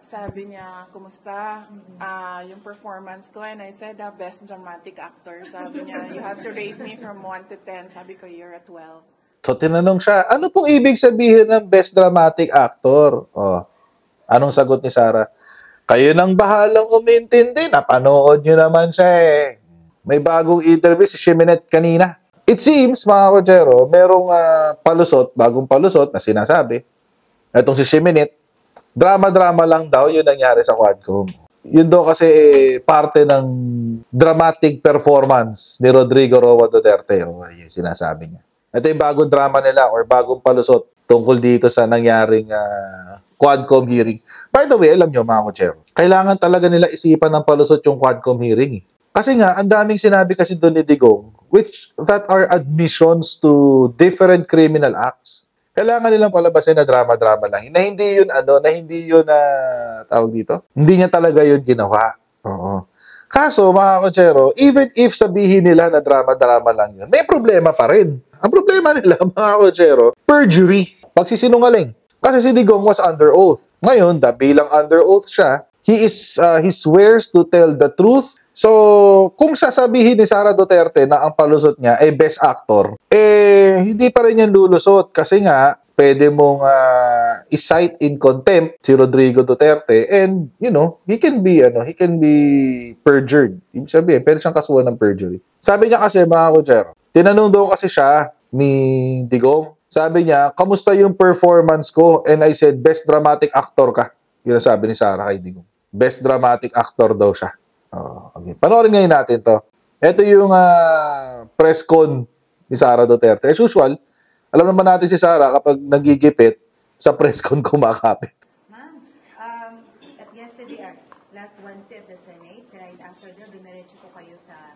sabi niya, kumusta yung performance ko? And I said, best dramatic actor. Sabi niya, you have to rate me from 1 to 10. Sabi ko, you're a 12. So, tinanong siya, ano pong ibig sabihin ng best dramatic actor? Oh, anong sagot ni Sarah? Kayo nang bahalang umintindi. Napanood nyo naman siya eh. May bagong interview si Shiminette kanina. It seems, mga kotsero, merong bagong palusot na sinasabi. Itong si Shiminette, drama-drama lang daw yun nangyari sa Quadcom. Yun daw kasi parte ng dramatic performance ni Rodrigo Roa Duterte. Yung sinasabi niya. Ito yung bagong drama nila or bagong palusot tungkol dito sa nangyaring Quadcom hearing. By the way, alam nyo mga kotsero, kailangan talaga nila isipan ng palusot yung Quadcom hearing. Kasi nga, ang daming sinabi kasi doon ni Digong, which that are admissions to different criminal acts. Kailangan nilang palabasin na drama-drama lang. Na hindi yun, tawag dito? Hindi niya talaga yun ginawa. Oo. Kaso, mga kotsero, even if sabihin nila na drama-drama lang yun, may problema pa rin. Ang problema nila, mga kotsero, perjury. Pagsisinungaling. Kasi si Digong was under oath. Ngayon, bilang under oath siya, he swears to tell the truth. So, kung sasabihin ni Sara Duterte na ang palusot niya ay best actor, hindi pa rin yan lulusot kasi nga, pwede mong i-cite in contempt si Rodrigo Duterte and, he can be perjured. Ibig sabihin, pwede siyang kasuhan ng perjury. Sabi niya kasi, mga kotsero, tinanong daw kasi siya ni Digong. Sabi niya, kamusta yung performance ko? And I said, best dramatic actor ka. Yun ang sabi ni Sara kay Digong. Best dramatic actor daw siya. Okay. Panoorin ngayon natin to. Ito yung press con ni Sara Duterte. As usual, alam naman natin si Sara kapag nagigipit sa press con kumakapit. Ma'am, at yesterday, last Wednesday at the Senate, right after the diniretso ko kayo sa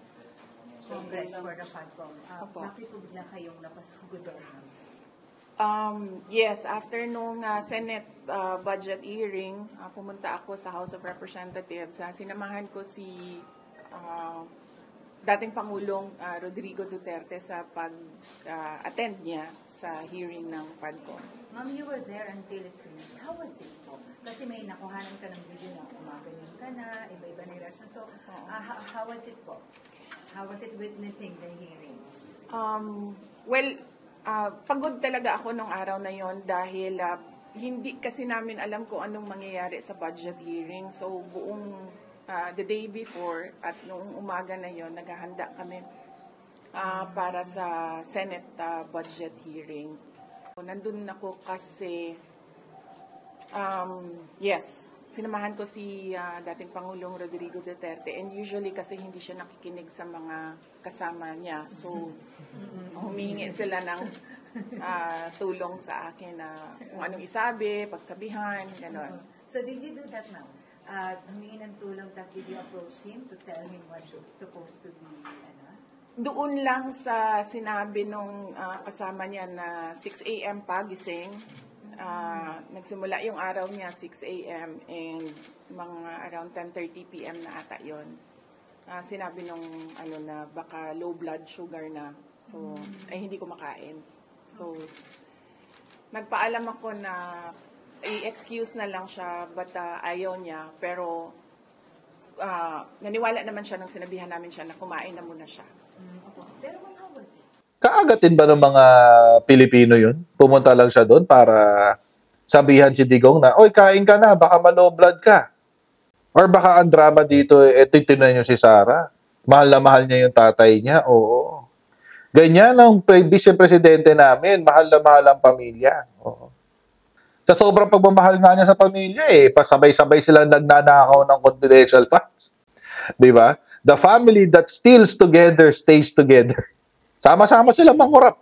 Congress for the Quadcom. Bakit po bigla kayong napasugod doon? Yes, after nung Senate budget hearing, pumunta ako sa House of Representatives. Sinamahan ko si dating Pangulong Rodrigo Duterte sa pag-attend niya sa hearing ng Quadcom. Ma'am, you were there until it finished. How was it po? Kasi may nakuhanan ka ng video na umaganyan ka na, iba-iba na reaction. So, how was it po? How was it witnessing the hearing? Pagod talaga ako nung araw na yon dahil hindi kasi namin alam kung anong mangyayari sa budget hearing. So buong the day before at noong umaga na yon naghahanda kami para sa Senate budget hearing. Nandun ako kasi sinamahan ko si dating Pangulong Rodrigo Duterte and usually kasi hindi siya nakikinig sa mga kasama niya. So, humihingi sila ng tulong sa akin na kung anong isabi, pagsabihan, gano'n. So, did you do that now? Humingi ng tulong, tapos did you approach him to tell him what supposed to be, Doon lang sa sinabi nung kasama niya na 6 a.m. pagising. Nagsimula yung araw niya 6 a.m. and mga around 10:30 p.m. na ata yun. Sinabi nung na baka low blood sugar na. So, ay hindi ko makain. So, nagpaalam ako na i-excuse na lang siya but ayaw niya. Pero, naniwala naman siya nung sinabihan namin siya na kumain na muna siya. Pero how was it? Kaagatin ba ng mga Pilipino yun? Pumunta lang siya doon para sabihan si Digong na, oy, kain ka na, baka ma-low blood ka. Or baka ang drama dito, tinan nyo si Sara. Mahal na mahal niya yung tatay niya. Oo. Ganyan ang vice-presidente namin. Mahal na mahal ang pamilya. Oo. Sa sobrang pagmamahal nga niya sa pamilya, pasabay-sabay silang nagnanakaw ng confidential funds. Diba? The family that stills together stays together. Sama-sama silang mangurap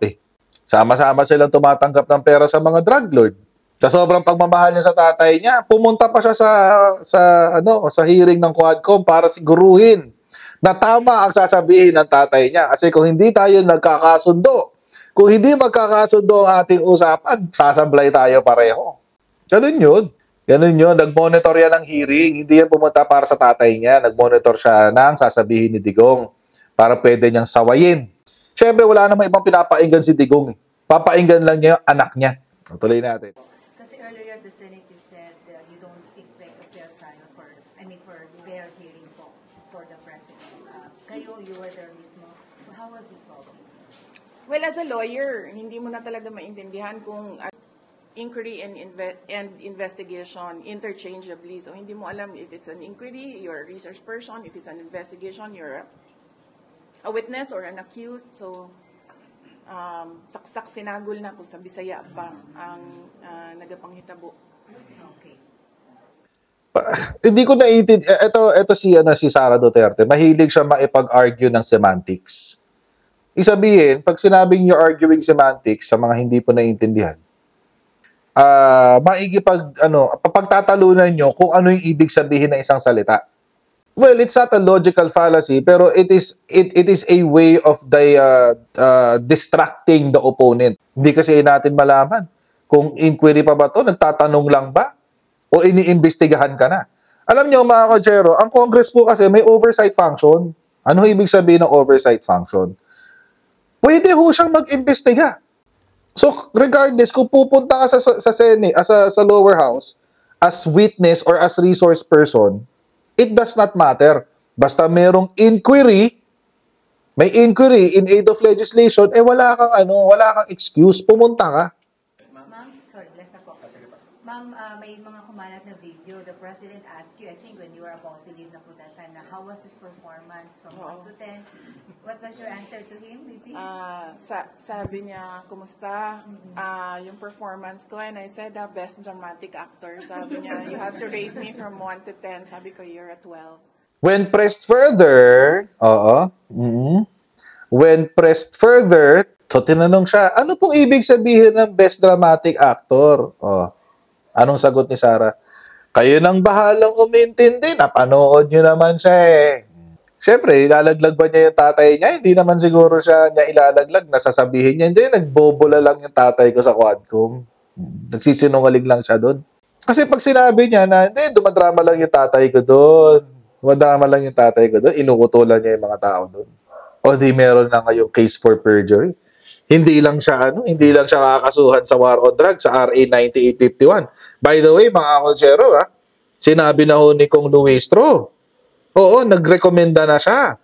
Sama-sama silang tumatanggap ng pera sa mga drug lord. Sa sobrang pagmamahal niya sa tatay niya, pumunta pa siya sa hearing ng Quadcom para siguruhin na tama ang sasabihin ng tatay niya. Kasi kung hindi tayo nagkakasundo, kung hindi magkakasundo ang ating usapan, sasablay tayo pareho. Ganun yun. Nag-monitor yan ng hearing. Hindi yan pumunta para sa tatay niya. Nag-monitor siya ng sasabihin ni Digong para pwede niyang sawayin. Siyempre, wala namang ibang pinapainggan si Digong. Papainggan lang niya yung anak niya. Tuloy natin. Kasi earlier the Senate, you said you don't expect a fair trial for their hearing po for the president. Kayo, you were there mismo. So how was it going? Well, as a lawyer, hindi mo na talaga maintindihan kung inquiry and investigation interchangeably. So hindi mo alam if it's an inquiry, you're a research person. If it's an investigation, you're a witness or an accused. So saksak sinagol na kung sa Bisaya pa ang nagapanghitabo. Okay. Hindi ko naiintindihan. Ito si Sara Duterte. Mahilig siya maipag-argue ng semantics. Isabihin, pag sinabing you're arguing semantics sa mga hindi po naiintindihan, pagtatalunan nyo kung ano yung ibig sabihin ng isang salita. Well, it's not a logical fallacy, pero it is a way of distracting the opponent. Hindi kasi natin malaman kung inquiry pa ba to, nagtatanong lang ba, o iniimbestigahan ka na. Alam nyo mga kajero, ang Congress po kasi may oversight function. Ano ibig sabihin ng oversight function? Pwede ho siyang mag-imbestiga. So, regardless, kung pupunta ka sa Senate, sa lower house, as witness or as resource person, it does not matter. Basta merong inquiry, may inquiry in aid of legislation, wala kang excuse, pumunta ka. Ma'am, sorry, last na po. Ma'am, may mga kumalat na video. The President asked you, I think when you were about to leave na po that time, na how was his performance from 1 to 10? What was your answer to him, maybe? Sabi niya, kumusta? Yung performance ko, and I said, best dramatic actor. Sabi niya, you have to rate me from 1 to 10. Sabi ko, you're a 12. When pressed further, when pressed further, so tinanong siya, ano pong ibig sabihin ng best dramatic actor? Anong sagot ni Sara? Kayo nang bahalang umintindi, napanood nyo naman siya eh. Siyempre, ilalaglag ba niya yung tatay niya? Hindi naman siguro siya niya ilalaglag. Nasasabihin niya, hindi, nagbobola lang yung tatay ko sa Quadcom. Nagsisinungaling lang siya doon. Kasi pag sinabi niya na, hindi, dumadrama lang yung tatay ko doon. Dumadrama lang yung tatay ko doon. Inuutulan niya yung mga tao doon. O di meron na ngayong case for perjury. Hindi lang siya kakasuhan sa war on drugs sa RA 9851. By the way, mga kotsero, sinabi na ho ni Kong Nuestro. Oo, nagrekomenda na siya.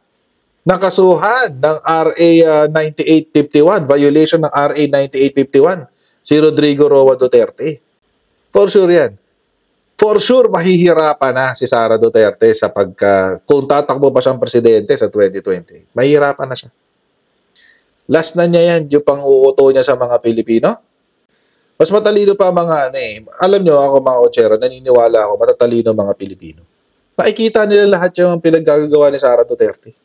Nakasuhan ng RA 9851, violation ng RA 9851, si Rodrigo Roa Duterte. For sure yan. For sure, mahihirapan na si Sara Duterte kung tatakbo pa siyang presidente sa 2020. Mahihirapan na siya. Last na niya yan, yung pang-uuto niya sa mga Pilipino. Mas matalino pa mga Alam nyo ako mga kotsero, naniniwala ako, matatalino mga Pilipino. Nakikita nila lahat yung pinaggagawa ni Sara Duterte.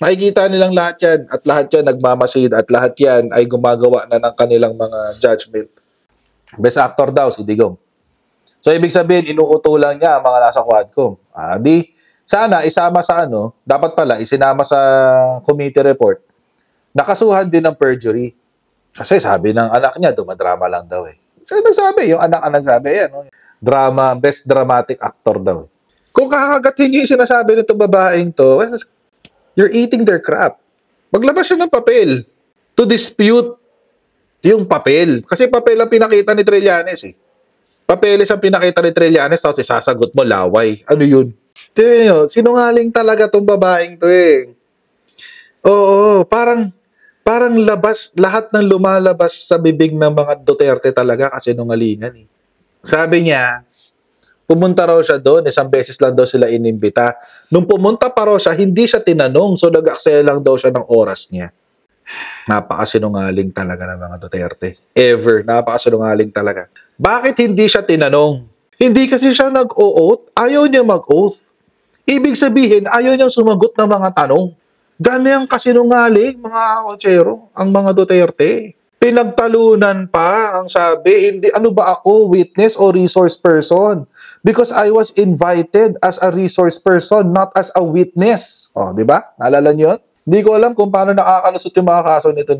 Nakikita nilang lahat yan, at lahat yan nagmamasid, at lahat yan ay gumagawa na ng kanilang mga judgment. Best actor daw, si Digong. So, ibig sabihin, inuuto lang niya ang mga nasa Quadcom. Sana isama sa dapat pala, isinama sa committee report, nakasuhan din ng perjury. Kasi sabi ng anak niya, dumadrama lang daw eh. So, nagsabi, yung anak nagsabi, best dramatic actor daw. Kung kakagatin niyo yung sinasabi nitong babaeng to, well, you're eating their crap. Maglabas siya ng papel to dispute yung papel. Kasi papel ang pinakita ni Trillanes eh. Papeles ang pinakita ni Trillanes, tapos isasagot mo laway. Ano yun? Sinungaling talaga tong babaeng to eh. Oo, parang lahat ng lumalabas sa bibig ng mga Duterte talaga kasi nungalingan eh. Sabi niya, pumunta raw siya doon, isang beses lang daw sila inimbita. Nung pumunta pa raw siya, hindi siya tinanong, so nag-aksaya lang daw siya ng oras niya. Napakasinungaling talaga ng mga Duterte. Ever, napakasinungaling talaga. Bakit hindi siya tinanong? Hindi kasi siya nag-o-oath, ayaw niya mag-oath. Ibig sabihin, ayaw niyang sumagot ng mga tanong. Ganyang kasinungaling, mga kotsero, ang mga Duterte. Pinagtalunan pa ang sabi, hindi, ano ba ako, witness o resource person? Because I was invited as a resource person, not as a witness. Di ba? Naalala niyo yun? Hindi ko alam kung paano nakakalusot yung mga kaso nito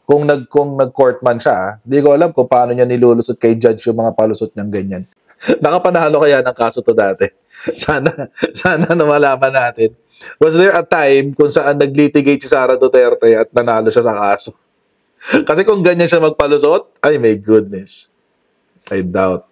kung nag-court man siya. Hindi ko alam kung paano niya nilulusot kay judge yung mga palusot niyang ganyan. Nakapanalo kaya ng kaso to dati. Sana na malaman natin. Was there a time kung saan naglitigate si Sara Duterte at nanalo siya sa kaso? Kasi kung ganyan siya magpalusot, ay my goodness. I doubt.